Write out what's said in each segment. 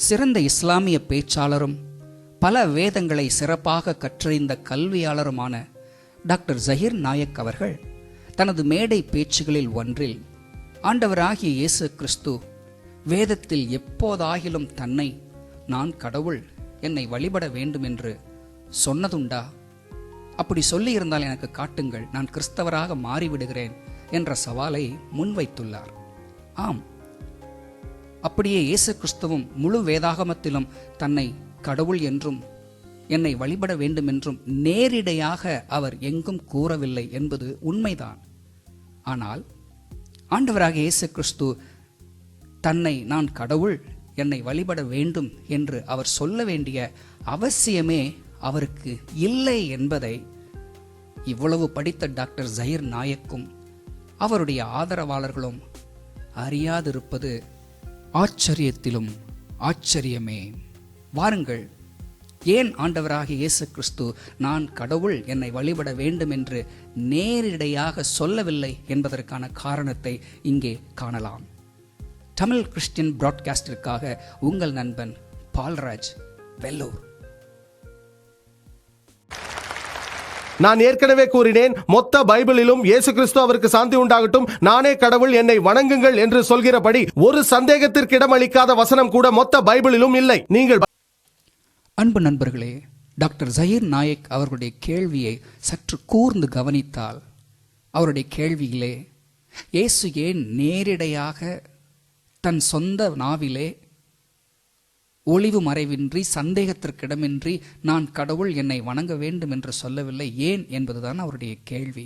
சிறந்த இஸ்லாமிய பேச்சாளரும் பல வேதங்களை சிறப்பாக கற்றறிந்த கல்வியாளருமான டாக்டர் ஜஹீர் நாயக் அவர்கள் தனது மேடை பேச்சுகளில் ஒன்றில் ஆண்டவராகிய இயேசு கிறிஸ்து வேதத்தில் எப்போதாகிலும் தன்னை நான் கடவுள், என்னை வழிபட வேண்டும் என்று சொன்னதுண்டா? அப்படி சொல்லியிருந்தால் எனக்கு காட்டுங்கள், நான் கிறிஸ்தவராக மாறிவிடுகிறேன் என்ற சவாலை முன்வைத்துள்ளார். ஆம், அப்படியே இயேசு கிறிஸ்துவும் முழு வேதாகமத்திலும் தன்னை கடவுள் என்றும் என்னை வழிபட வேண்டும் என்றும் நேரிடையாக அவர் எங்கும் கூறவில்லை என்பது உண்மைதான். ஆனால் ஆண்டவராக இயேசு கிறிஸ்து தன்னை நான் கடவுள், என்னை வழிபட வேண்டும் என்று அவர் சொல்ல வேண்டிய அவசியமே அவருக்கு இல்லை என்பதை இவ்வளவு படித்த டாக்டர் ஜஹீர் நாயக்கும் அவருடைய ஆதரவாளர்களும் அறியாதிருப்பது ஆச்சரியத்திலும் ஆச்சரியமே. வாருங்கள், ஏன் ஆண்டவராகிய இயேசு கிறிஸ்து நான் கடவுள், என்னை வழிபட வேண்டும் என்று நேரிடையாக சொல்லவில்லை என்பதற்கான காரணத்தை இங்கே காணலாம். தமிழ் கிறிஸ்டியன் பிராட்காஸ்டிற்காக உங்கள் நண்பன் பால்ராஜ், வெல்லூர். நான் ஏற்கனவே கூறினேன், மொத்த பைபிளிலும் இயேசு கிறிஸ்து அவருக்கு சாந்தி உண்டாகட்டும், நானே கடவுள், என்னை வணங்குங்கள் என்று சொல்கிறபடி ஒரு சந்தேகத்திற்கு இடமளிக்காத வசனம் கூட மொத்த பைபிளிலும் இல்லை. நீங்கள் அன்பு நண்பர்களே, டாக்டர் ஜஹீர் நாயக் அவர்களுடைய கேள்வியை சற்று கூர்ந்து கவனித்தால் அவருடைய கேள்வியிலே இயேசு ஏன் நேரிடையாக தன் சொந்த நாவிலே ஒளிவு மறைவின்றி சந்தேகத்திற்கிடமின்றி நான் கடவுள், என்னை வணங்க வேண்டும் என்று சொல்லவில்லை ஏன் என்பதுதான் அவருடைய கேள்வி.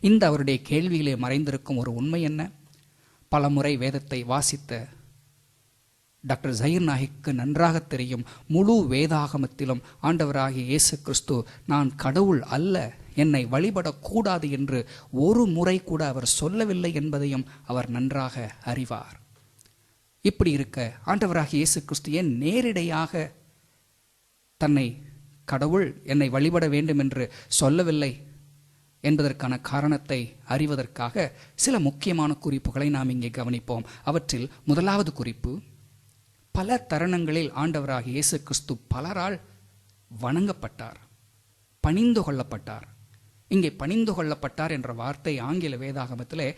இந்த அவருடைய கேள்வியிலே மறைந்திருக்கும் ஒரு உண்மை என்ன? பலமுறை வேதத்தை வாசித்த டாக்டர் ஜஹீர் நாயக்கு நன்றாக தெரியும், முழு வேதாகமத்திலும் ஆண்டவராகிய இயேசு கிறிஸ்து நான் கடவுள் அல்ல, என்னை வழிபடக்கூடாது என்று ஒரு முறை கூட அவர் சொல்லவில்லை என்பதையும் அவர் நன்றாக அறிவார். இப்படி இருக்க ஆண்டவராகிய இயேசு கிறிஸ்து ஏன் நேரிடையாக தன்னை கடவுள், என்னை வழிபட வேண்டும் என்று சொல்லவில்லை என்பதற்கான காரணத்தை அறிவதற்காக சில முக்கியமான குறிப்புகளை நாம் இங்கே கவனிப்போம். அவற்றில் முதலாவது குறிப்பு, பல தருணங்களில் ஆண்டவராகிய இயேசு கிறிஸ்து பலரால் வணங்கப்பட்டார், பணிந்து கொள்ளப்பட்டார். இங்கே பணிந்து கொள்ளப்பட்டார் என்ற வார்த்தை ஆங்கில வேதாகமத்திலே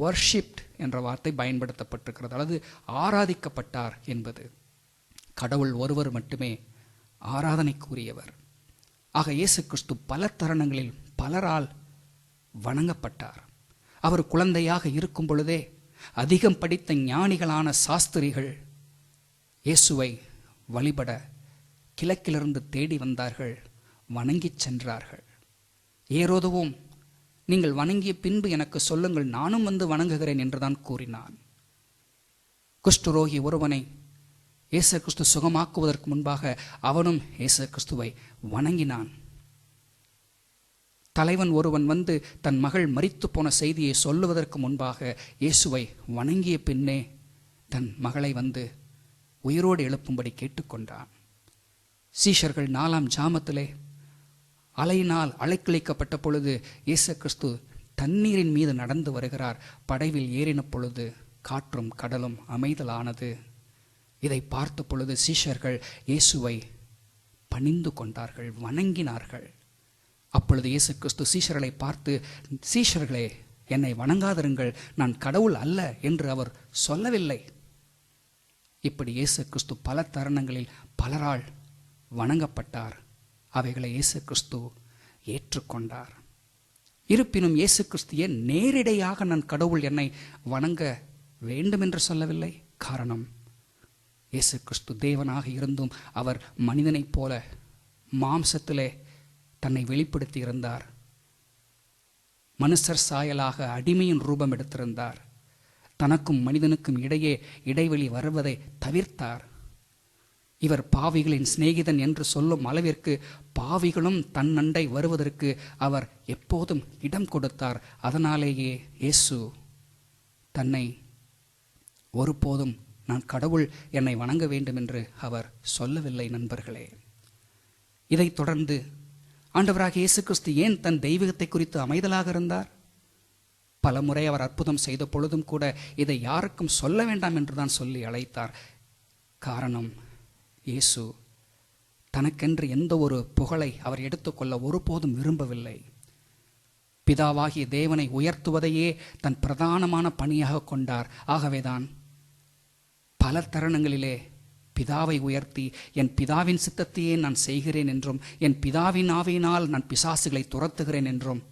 வர்ஷிப்ட் என்ற வார்த்தை பயன்படுத்தப்பட்டிருக்கிறது, அல்லது ஆராதிக்கப்பட்டார் என்பது. கடவுள் ஒருவர் மட்டுமே ஆராதனைக்குரியவர். ஆக இயேசு கிறிஸ்து பல தருணங்களில் பலரால் வணங்கப்பட்டார். அவர் குழந்தையாக இருக்கும் பொழுதே அதிகம் படித்த ஞானிகளான சாஸ்திரிகள் இயேசுவை வழிபட கிழக்கிலிருந்து தேடி வந்தார்கள், வணங்கிச் சென்றார்கள். ஏரோதுவும் நீங்கள் வணங்கிய பின்பு எனக்கு சொல்லுங்கள், நானும் வந்து வணங்குகிறேன் என்றுதான் கூறினான். குஷ்டரோகி ஒருவனை இயேசு கிறிஸ்து சுகமாக்குவதற்கு முன்பாக அவனும் இயேசு கிறிஸ்துவை வணங்கினான். தலைவன் ஒருவன் வந்து தன் மகள் மரித்து போன செய்தியை சொல்லுவதற்கு முன்பாக இயேசுவை வணங்கிய பின்னே தன் மகளை வந்து உயிரோடு எழுப்பும்படி கேட்டுக்கொண்டான். சீஷர்கள் 4ஆம் ஜாமத்திலே அலையினால் அலைக்கழிக்கப்பட்ட பொழுது இயேசு கிறிஸ்து தண்ணீரின் மீது நடந்து வருகிறார். படவில் ஏறின பொழுது காற்றும் கடலும் அமைதலானது. இதை பார்த்த பொழுது சீஷர்கள் இயேசுவை பணிந்து கொண்டார்கள், வணங்கினார்கள். அப்பொழுது இயேசு கிறிஸ்து சீஷர்களை பார்த்து, சீஷர்களே, என்னை வணங்காதிருங்கள், நான் கடவுள் அல்ல என்று அவர் சொல்லவில்லை. இப்படி இயேசு கிறிஸ்து பல தருணங்களில் பலரால் வணங்கப்பட்டார். அவைகளை இயேசு கிறிஸ்து ஏற்றுக்கொண்டார். இருப்பினும் இயேசு கிறிஸ்து ஏன் நேரிடையாக நான் கடவுள், என்னை வணங்க வேண்டும் என்று சொல்லவில்லை? காரணம், இயேசு கிறிஸ்து தேவனாக இருந்தும் அவர் மனிதனைப் போல மாம்சத்திலே தன்னை வெளிப்படுத்தி இருந்தார். மனுஷர் சாயலாக அடிமையின் ரூபம் எடுத்திருந்தார். தனக்கும் மனிதனுக்கும் இடையே இடைவெளி வருவதை தவிர்த்தார். இவர் பாவிகளின் சிநேகிதன் என்று சொல்லும் அளவிற்கு பாவிகளும் தன் அண்டை வருவதற்கு அவர் எப்போதும் இடம் கொடுத்தார். அதனாலேயே இயேசு தன்னை ஒருபோதும் நான் கடவுள், என்னை வணங்க வேண்டும் என்று அவர் சொல்லவில்லை. நண்பர்களே, இதைத் தொடர்ந்து ஆண்டவராகிய இயேசு கிறிஸ்து ஏன் தன் தெய்வீகத்தை குறித்து அமைதலாக இருந்தார்? பல முறை அவர் அற்புதம் செய்த பொழுதும் கூட இதை யாருக்கும் சொல்ல வேண்டாம் என்றுதான் சொல்லி அழைத்தார். காரணம், இயேசு தனக்கென்று எந்த ஒரு புகழை அவர் எடுத்துக்கொள்ள ஒருபோதும் விரும்பவில்லை. பிதாவாகிய தேவனை உயர்த்துவதையே தன் பிரதானமான பணியாக கொண்டார். ஆகவேதான் பல தருணங்களிலே பிதாவை உயர்த்தி என் பிதாவின் சித்தத்தையே நான் செய்கிறேன் என்றும், என் பிதாவின் ஆவியினால் நான் பிசாசுகளை துரத்துகிறேன் என்றும்,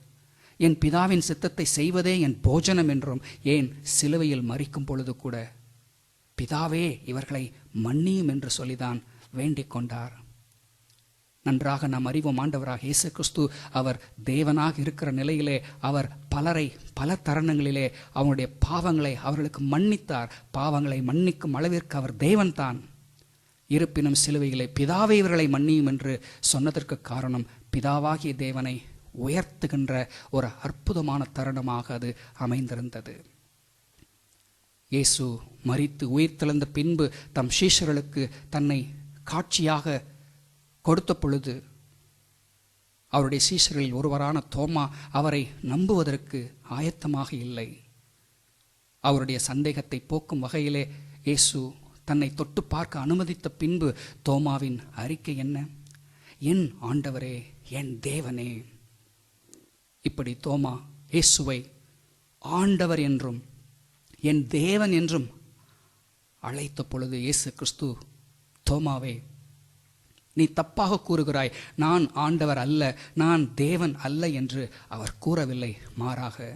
என் பிதாவின் சித்தத்தை செய்வதே என் போஜனம் என்றும், ஏன் சிலுவையில் மரிக்கும் பொழுது கூட பிதாவே இவர்களை மன்னியும் என்று சொல்லிதான் வேண்டிக் கொண்டார். நன்றாக நாம் அறிவோம், ஆண்டவராக இயேசு கிறிஸ்து அவர் தேவனாக இருக்கிற நிலையிலே அவர் பலரை பல தருணங்களிலே அவருடைய பாவங்களை அவர்களுக்கு மன்னித்தார். பாவங்களை மன்னிக்கும் அளவிற்கு அவர் தேவன்தான். இருப்பினும் சிலுவையிலே பிதாவே இவர்களை மன்னியும் என்று சொன்னதற்கு காரணம் பிதாவாகிய தேவனை உயர்த்துகின்ற ஒரு அற்புதமான தருணமாக அது அமைந்திருந்தது. இயேசு மரித்து உயிர்த்தெழுந்த பின்பு தம் சீஷர்களுக்கு தன்னை காட்சியாக கொடுத்த பொழுது அவருடைய சீஷர்களில் ஒருவரான தோமா அவரை நம்புவதற்கு ஆயத்தமாக இல்லை. அவருடைய சந்தேகத்தை போக்கும் வகையிலே இயேசு தன்னை தொட்டு பார்க்க அனுமதித்த பின்பு தோமாவின் அறிக்கை என்ன? என் ஆண்டவரே, என் தேவனே. இப்படி தோமா இயேசுவை ஆண்டவர் என்றும் என் தேவன் என்றும் அழைத்த பொழுது இயேசு கிறிஸ்து, தோமாவே, நீ தப்பாக கூறுகிறாய், நான் ஆண்டவர் அல்ல, நான் தேவன் அல்ல என்று அவர் கூறவில்லை. மாறாக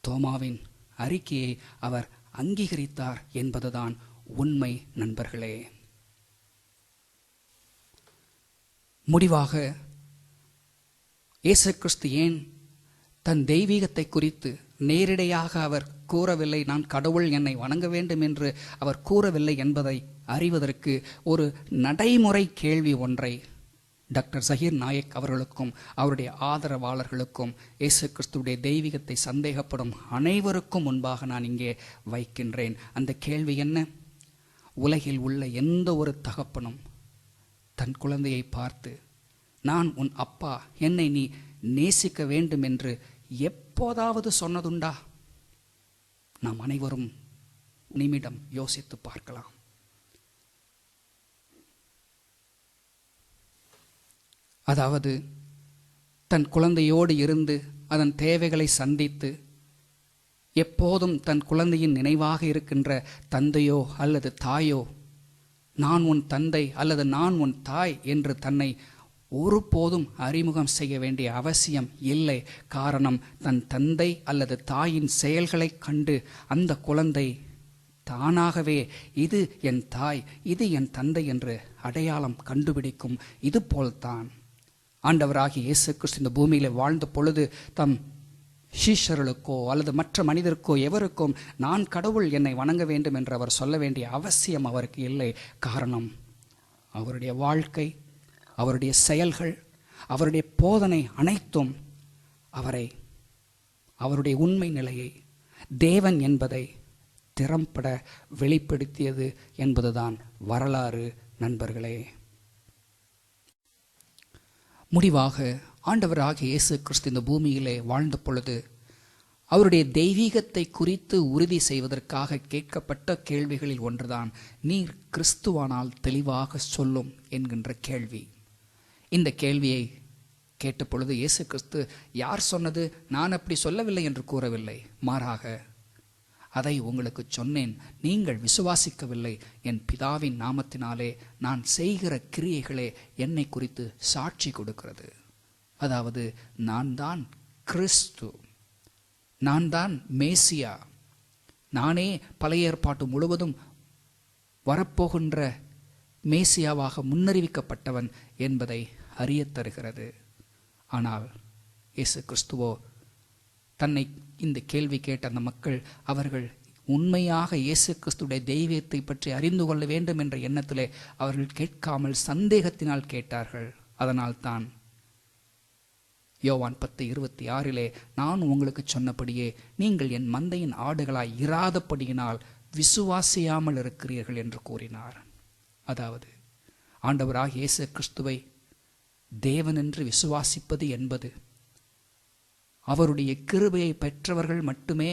தோமாவின் அறிக்கையை அவர் அங்கீகரித்தார் என்பதுதான் உண்மை. நண்பர்களே, முடிவாக இயேசு கிறிஸ்து ஏன் தன் தெய்வீகத்தை குறித்து நேரிடையாக அவர் கூறவில்லை, நான் கடவுள் என்னை வணங்க வேண்டும் என்று அவர் கூறவில்லை என்பதை அறிவதற்கு ஒரு நடைமுறை கேள்வி ஒன்றை டாக்டர் ஜஹீர் நாயக் அவர்களுக்கும் அவருடைய ஆதரவாளர்களுக்கும் இயேசு கிறிஸ்துவுடைய தெய்வீகத்தை சந்தேகப்படும் அனைவருக்கும் முன்பாக நான் இங்கே வைக்கின்றேன். அந்த கேள்வி என்ன? உலகில் உள்ள எந்த ஒரு தகப்பனும் தன் குழந்தையை பார்த்து, நான் உன் அப்பா, என்னை நீ நேசிக்க வேண்டும் என்று எப்போதாவது சொன்னதுண்டா? நாம் அனைவரும் நிமிடம் யோசித்து பார்க்கலாம். அதாவது தன் குழந்தையோடு இருந்து அதன் தேவைகளை சந்தித்து எப்போதும் தன் குழந்தையின் நினைவாக இருக்கின்ற தந்தையோ அல்லது தாயோ, நான் உன் தந்தை அல்லது நான் உன் தாய் என்று தன்னை ஒருபோதும் அறிமுகம் செய்ய வேண்டிய அவசியம் இல்லை. காரணம், தன் தந்தை அல்லது தாயின் செயல்களை கண்டு அந்த குழந்தை தானாகவே இது என் தாய், இது என் தந்தை என்று அடையாளம் கண்டுபிடிக்கும். இது போல்தான் ஆண்டவராகிய இயேசு கிறிஸ்து இந்த பூமியிலே வாழ்ந்த பொழுது தம் சீஷர்களுக்கோ அல்லது மற்ற மனிதருக்கோ எவருக்கும் நான் கடவுள், என்னை வணங்க வேண்டும் என்று அவர் சொல்ல வேண்டிய அவசியம் அவருக்கு இல்லை. காரணம், அவருடைய வாழ்க்கை, அவருடைய செயல்கள், அவருடைய போதனை அனைத்தும் அவருடைய உண்மை நிலையை, தேவன் என்பதை திறம்பட வெளிப்படுத்தியது என்பதுதான் வரலாறு. நண்பர்களே, முடிவாக ஆண்டவராகிய இயேசு கிறிஸ்து இந்த பூமியிலே வாழ்ந்த பொழுது அவருடைய தெய்வீகத்தை குறித்து உறுதி செய்வதற்காக கேட்கப்பட்ட கேள்விகளில் ஒன்றுதான், நீர் கிறிஸ்துவானால் தெளிவாக சொல்லும் என்கின்ற கேள்வி. இந்த கேள்வியை கேட்ட பொழுது இயேசு கிறிஸ்து, யார் சொன்னது, நான் அப்படி சொல்லவில்லை என்று கூறவில்லை. மாறாக, அதை உங்களுக்கு சொன்னேன், நீங்கள் விசுவாசிக்கவில்லை. என் பிதாவின் நாமத்தினாலே நான் செய்கிற கிரியைகளே என்னை குறித்து சாட்சி கொடுக்கிறது. அதாவது, நான் தான் கிறிஸ்து, நான் தான் மேசியா, நானே பழைய ஏற்பாட்டு முழுவதும் வரப்போகின்ற மேசியாவாக முன்னறிவிக்கப்பட்டவன் என்பதை அறியத் தருகிறது. ஆனால் இயேசு கிறிஸ்துவோ தன்னை இந்த கேள்வி கேட்ட அந்த மக்கள், அவர்கள் உண்மையாக இயேசு கிறிஸ்துடைய தெய்வத்தை பற்றி அறிந்து கொள்ள வேண்டும் என்ற எண்ணத்திலே அவர்கள் கேட்காமல் சந்தேகத்தினால் கேட்டார்கள். அதனால்தான் யோவான் 10:26 நான் உங்களுக்கு சொன்னபடியே நீங்கள் என் மந்தையின் ஆடுகளாய் இராதபடியினால் விசுவாசியாமல் இருக்கிறீர்கள் என்று கூறினார். அதாவது, ஆண்டவராகிய இயேசு கிறிஸ்துவை தேவன் என்று விசுவாசிப்பது என்பது அவருடைய கிருபையை பெற்றவர்கள் மட்டுமே,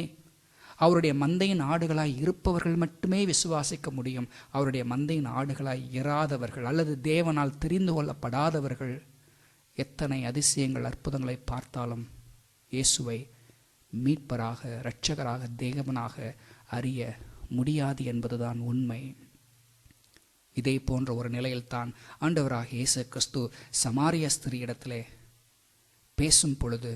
அவருடைய மந்தையின் ஆடுகளாய் இருப்பவர்கள் மட்டுமே விசுவாசிக்க முடியும். அவருடைய மந்தையின் ஆடுகளாய் இராதவர்கள் அல்லது தேவனால் தெரிந்து கொள்ளப்படாதவர்கள் எத்தனை அதிசயங்கள் அற்புதங்களை பார்த்தாலும் இயேசுவை மீட்பராக, இரட்சகராக, தேவனாக அறிய முடியாது என்பதுதான் உண்மை. இதே போன்ற ஒரு நிலையில்தான் ஆண்டவராக இயேசு கிறிஸ்து சமாரிய ஸ்திரீயிடத்திலே பேசும் பொழுது,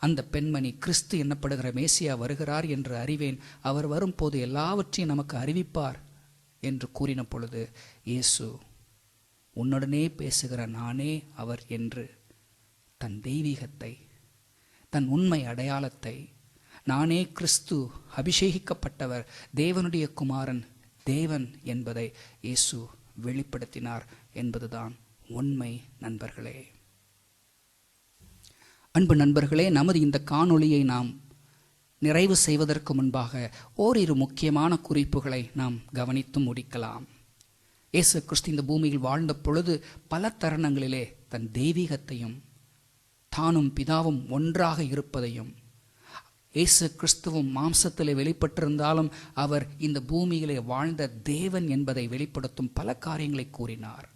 அந்த பெண்மணி கிறிஸ்து என்னப்படுகிற மேசியா வருகிறார் என்று அறிவேன், அவர் வரும்போது எல்லாவற்றையும் நமக்கு அறிவிப்பார் என்று கூறின பொழுது, இயேசு உன்னுடனே பேசுகிற நானே அவர் என்று தன் தெய்வீகத்தை, தன் உண்மை அடையாளத்தை, நானே கிறிஸ்து, அபிஷேகிக்கப்பட்டவர், தேவனுடைய குமாரன், தேவன் என்பதை இயேசு வெளிப்படுத்தினார் என்பதுதான் உண்மை. நண்பர்களே, அன்பு நண்பர்களே, நமது இந்த காணொளியை நாம் நிறைவு செய்வதற்கு முன்பாக ஓரிரு முக்கியமான குறிப்புகளை நாம் கவனித்து முடிக்கலாம். இயேசு கிறிஸ்து இந்த பூமியில் வாழ்ந்த பொழுது பல தருணங்களிலே தன் தெய்வீகத்தையும் தானும் பிதாவும் ஒன்றாக இருப்பதையும், இயேசு கிறிஸ்துவும் மாம்சத்திலே வெளிப்பட்டிருந்தாலும் அவர் இந்த பூமியிலே வாழ்ந்த தேவன் என்பதை வெளிப்படுத்தும் பல காரியங்களை கூறினார்.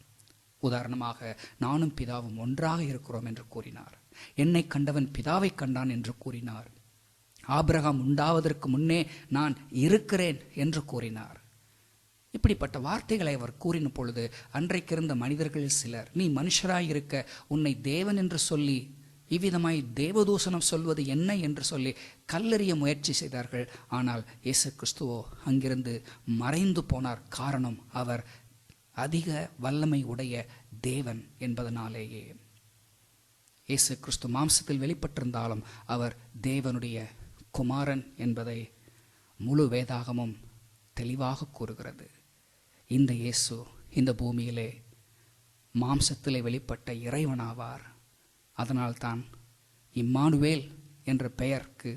உதாரணமாக, நானும் பிதாவும் ஒன்றாக இருக்கிறோம் என்று கூறினார். என்னை கண்டவன் பிதாவை கண்டான் என்று கூறினார். ஆபிரகாம் உண்டாவதற்கு முன்னே நான் இருக்கிறேன் என்று கூறினார். இப்படிப்பட்ட வார்த்தைகளை அவர் கூறின பொழுது அன்றைக்கிருந்த மனிதர்களில் சிலர், நீ மனுஷராயிருக்க உன்னை தேவன் என்று சொல்லி இவ்விதமாய் தேவதூஷணம் சொல்வது என்ன என்று சொல்லி கல்லெறிய முயற்சி செய்தார்கள். ஆனால் இயேசு கிறிஸ்துவோ அங்கிருந்து மறைந்து போனார். காரணம், அவர் அதிக வல்லமை உடைய தேவன் என்பதனாலேயே. இயேசு கிறிஸ்து மாம்சத்தில் வெளிப்பட்டிருந்தாலும் அவர் தேவனுடைய குமாரன் என்பதை முழு வேதாகமும் தெளிவாக கூறுகிறது. இந்த இயேசு இந்த பூமியிலே மாம்சத்திலே வெளிப்பட்ட இறைவனாவார். அதனால்தான் இம்மானுவேல் என்ற பெயருக்கு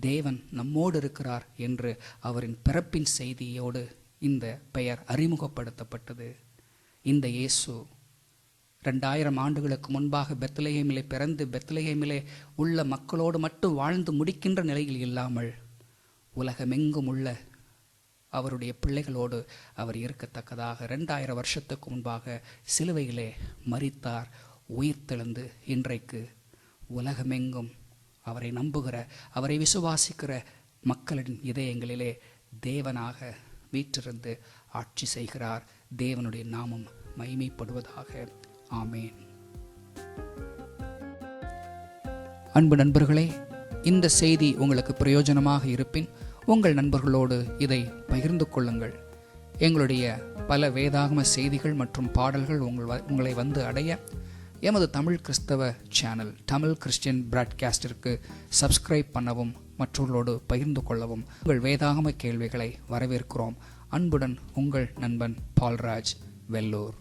தேவன் நம்மோடு இருக்கிறார் என்று அவரின் பிறப்பின் செய்தியோடு இந்த பெயர் அறிமுகப்படுத்தப்பட்டது. இந்த இயேசு 2000 ஆண்டுகளுக்கு முன்பாக பெத்லகேமிலே பிறந்து பெத்லகேமிலே உள்ள மக்களோடு மட்டும் வாழ்ந்து முடிக்கின்ற நிலையில் இல்லாமல் உலகமெங்கும் உள்ள அவருடைய பிள்ளைகளோடு அவர் இருக்கத்தக்கதாக 2000 வருஷத்துக்கு முன்பாக சிலுவையிலே மரித்தார். உயிர்த்தெழுந்து இன்றைக்கு உலகமெங்கும் அவரை நம்புகிற, அவரை விசுவாசிக்கிற மக்களின் இதயங்களிலே தேவனாக வீற்றிருந்து ஆட்சி செய்கிறார். தேவனுடைய நாமம் மகிமைப்படுவதாக. ஆமேன். அன்பு நண்பர்களே, இந்த செய்தி உங்களுக்கு பிரயோஜனமாக இருப்பின் உங்கள் நண்பர்களோடு இதை பகிர்ந்து கொள்ளுங்கள். எங்களுடைய பல வேதாகம செய்திகள் மற்றும் பாடல்கள் உங்களை வந்து அடைய எமது தமிழ் கிறிஸ்தவ சேனல் தமிழ் கிறிஸ்டியன் பிராட்காஸ்டிற்கு சப்ஸ்கிரைப் பண்ணவும் மற்றவர்களோடு பகிர்ந்து கொள்ளவும் உங்கள் வேதாகம கேள்விகளை வரவேற்கிறோம். அன்புடன் உங்கள் நண்பன் பால்ராஜ், வெள்ளூர்.